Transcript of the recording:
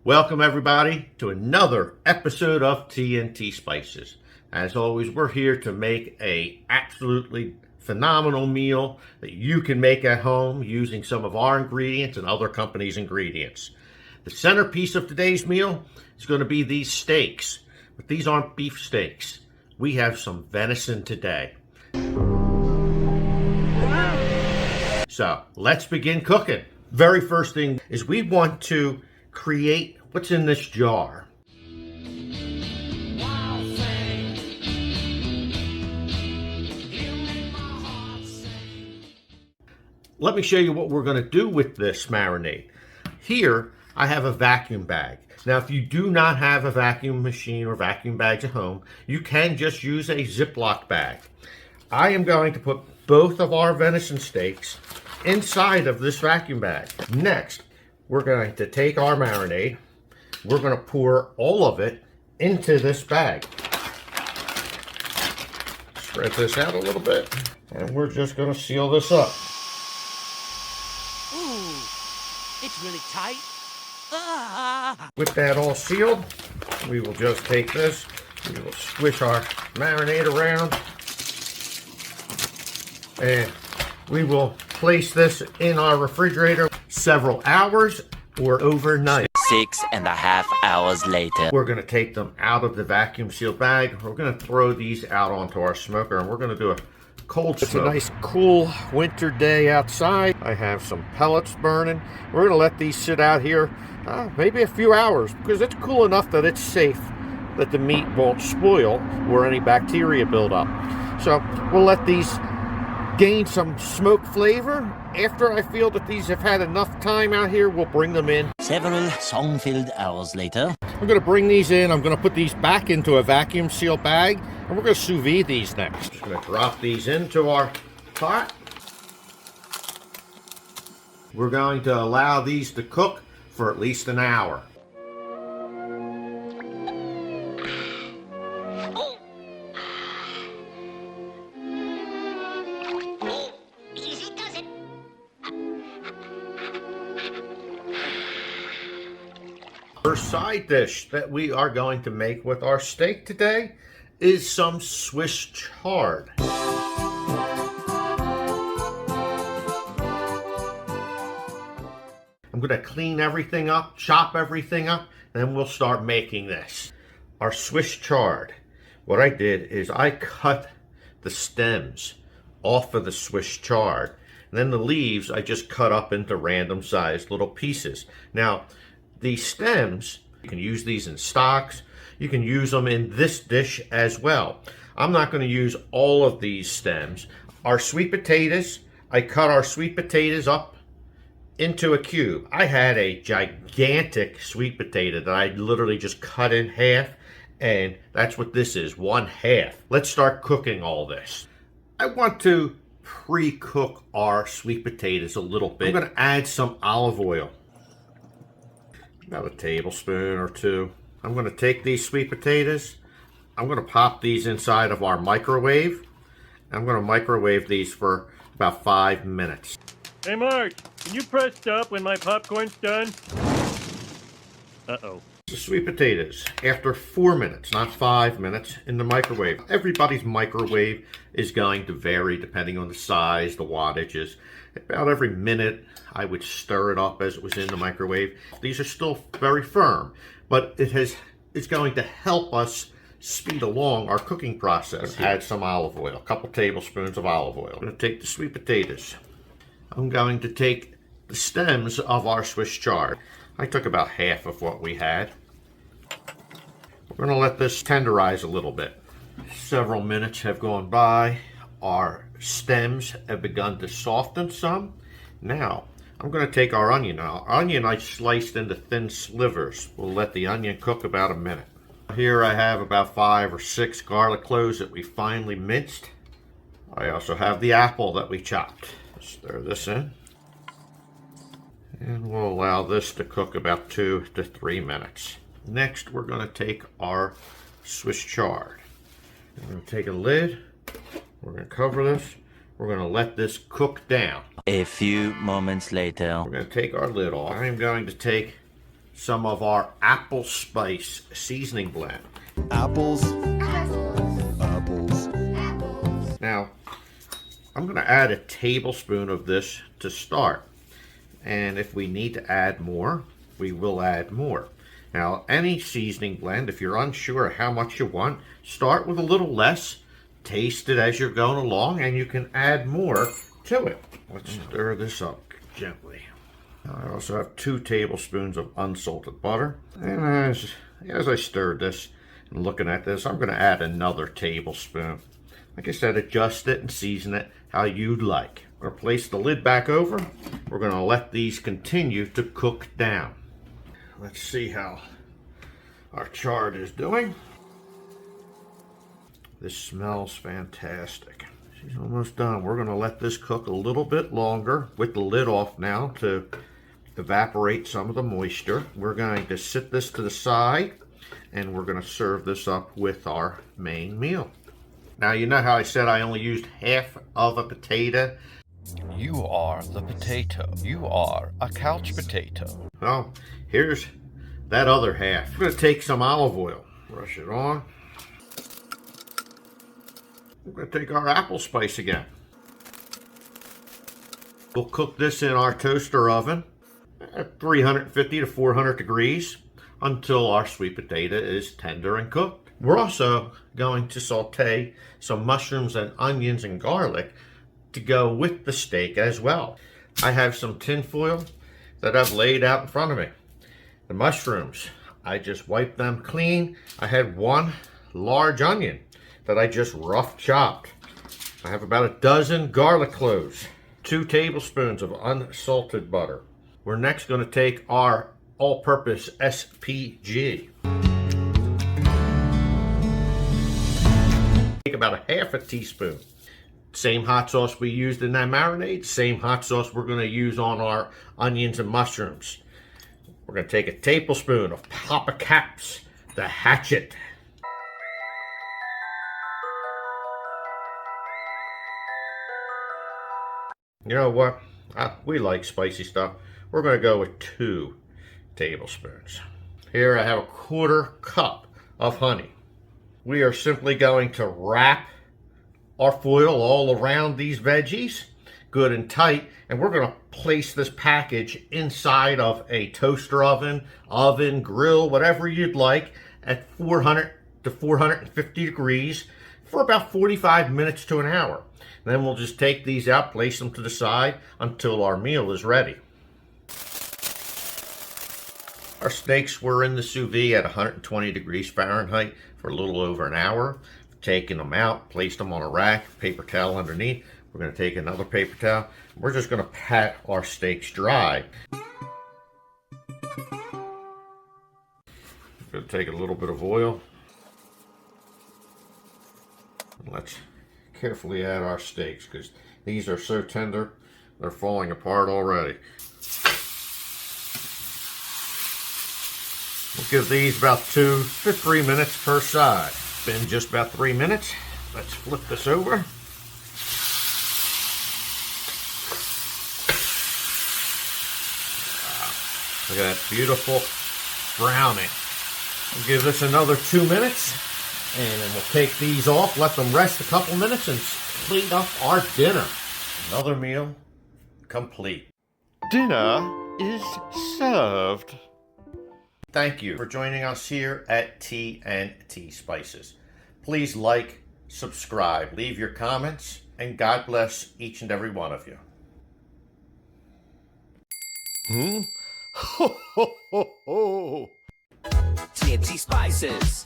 Welcome everybody to another episode of Tntspices. As always, we're here to make a absolutely phenomenal meal that you can make at home using some of our ingredients and other companies' ingredients. The centerpiece of today's meal is going to be these steaks, but these aren't beef steaks. We have some venison today. So let's begin cooking. Very first thing is we want to create what's in this jar. Let me show you what we're going to do with this marinade. Here I have a vacuum bag. Now if you do not have a vacuum machine or vacuum bags at home, you can just use a Ziploc bag. I am going to put both of our venison steaks inside of this vacuum bag. Next, we're going to take our marinade. We're going to pour all of it into this bag. Spread this out a little bit, and we're just going to seal this up. Ooh, it's really tight. With that all sealed, we will just take this, we will squish our marinade around, and we will place this in our refrigerator several hours or overnight. 6.5 hours later. We're going to take them out of the vacuum sealed bag. We're going to throw these out onto our smoker, and we're going to do a cold smoke. It's a nice cool winter day outside. I have some pellets burning. We're going to let these sit out here maybe a few hours because it's cool enough that it's safe, that the meat won't spoil or any bacteria build up. So we'll let these gain some smoke flavor. After I feel that these have had enough time out here, we'll bring them in. Several song-filled hours later. I'm going to bring these in. I'm going to put these back into a vacuum seal bag, and we're going to sous vide these next. Just going to drop these into our pot. We're going to allow these to cook for at least an hour. First side dish that we are going to make with our steak today is some Swiss chard. I'm going to clean everything up, chop everything up, and then we'll start making this. Our Swiss chard. What I did is I cut the stems off of the Swiss chard, and then the leaves I just cut up into random sized little pieces. Now, these stems, you can use these in stocks. You can use them in this dish as well. I'm not going to use all of these stems. Our sweet potatoes, I cut our sweet potatoes up into a cube. I had a gigantic sweet potato that I literally just cut in half, and that's what this is, 1/2. Let's start cooking all this. I want to pre-cook our sweet potatoes a little bit. I'm going to add some olive oil. About a tablespoon or two. I'm going to take these sweet potatoes. I'm going to pop these inside of our microwave. I'm going to microwave these for about 5 minutes. Hey Mark, can you press stop when my popcorn's done? Uh-oh. The sweet potatoes, after 4 minutes, not 5 minutes, in the microwave. Everybody's microwave is going to vary depending on the size, the wattages. About every minute, I would stir it up as it was in the microwave. These are still very firm, but it's going to help us speed along our cooking process. Add some olive oil, a couple tablespoons of olive oil. I'm going to take the sweet potatoes. I'm going to take the stems of our Swiss chard. I took about half of what we had. We're going to let this tenderize a little bit. Several minutes have gone by. Our stems have begun to soften some. Now, I'm going to take our onion. Our onion I sliced into thin slivers. We'll let the onion cook about a minute. Here I have about 5 or 6 garlic cloves that we finely minced. I also have the apple that we chopped. Stir this in. And we'll allow this to cook about 2 to 3 minutes. Next, we're going to take our Swiss chard. We're going to take a lid. We're going to cover this. We're going to let this cook down. A few moments later. We're going to take our lid off. I'm going to take some of our apple spice seasoning blend. Apples. Apples. Now, I'm going to add a tablespoon of this to start. And if we need to add more, we will add more. Now, any seasoning blend, if you're unsure how much you want, start with a little less, taste it as you're going along, and you can add more to it. Let's stir this up gently. I also have 2 tablespoons of unsalted butter. And as I stir this and looking at this, I'm going to add another tablespoon. Like I said, adjust it and season it how you'd like. We're going to place the lid back over. We're going to let these continue to cook down. Let's see how our chard is doing. This smells fantastic. She's almost done. We're going to let this cook a little bit longer with the lid off now to evaporate some of the moisture. We're going to sit this to the side and we're going to serve this up with our main meal. Now, you know how I said I only used half of a potato? You are the potato. You are a couch potato. Well, here's that other half. We're going to take some olive oil, brush it on. We're going to take our apple spice again. We'll cook this in our toaster oven at 350 to 400 degrees until our sweet potato is tender and cooked. We're also going to saute some mushrooms and onions and garlic to go with the steak as well. I have some tin foil that I've laid out in front of me. The mushrooms, I just wiped them clean. I had 1 large onion that I just rough chopped. I have about a dozen garlic cloves, 2 tablespoons of unsalted butter. We're next going to take our all-purpose SPG. Take about a half a teaspoon. Same hot sauce we used in that marinade, same hot sauce we're going to use on our onions and mushrooms. We're going to take a tablespoon of Papa Caps, the hatchet. You know what? We like spicy stuff. We're going to go with 2 tablespoons. Here I have a 1/4 cup of honey. We are simply going to wrap our foil all around these veggies, good and tight, and we're going to place this package inside of a toaster oven, grill, whatever you'd like, at 400 to 450 degrees for about 45 minutes to an hour. Then we'll just take these out, place them to the side until our meal is ready. Our steaks were in the sous vide at 120 degrees Fahrenheit for a little over an hour. Taking them out, placed them on a rack, paper towel underneath. We're going to take another paper towel. We're just going to pat our steaks dry. Going to take a little bit of oil. Let's carefully add our steaks because these are so tender, they're falling apart already. We'll give these about 2 to 3 minutes per side. Been just about 3 minutes. Let's flip this over. Look at that beautiful browning. We'll give this another 2 minutes. And then we'll take these off, let them rest a couple minutes, and clean up our dinner. Another meal complete. Dinner is served. Thank you for joining us here at Tntspices. Please like, subscribe, leave your comments, and God bless each and every one of you. Ho, ho, ho, ho. Tntspices.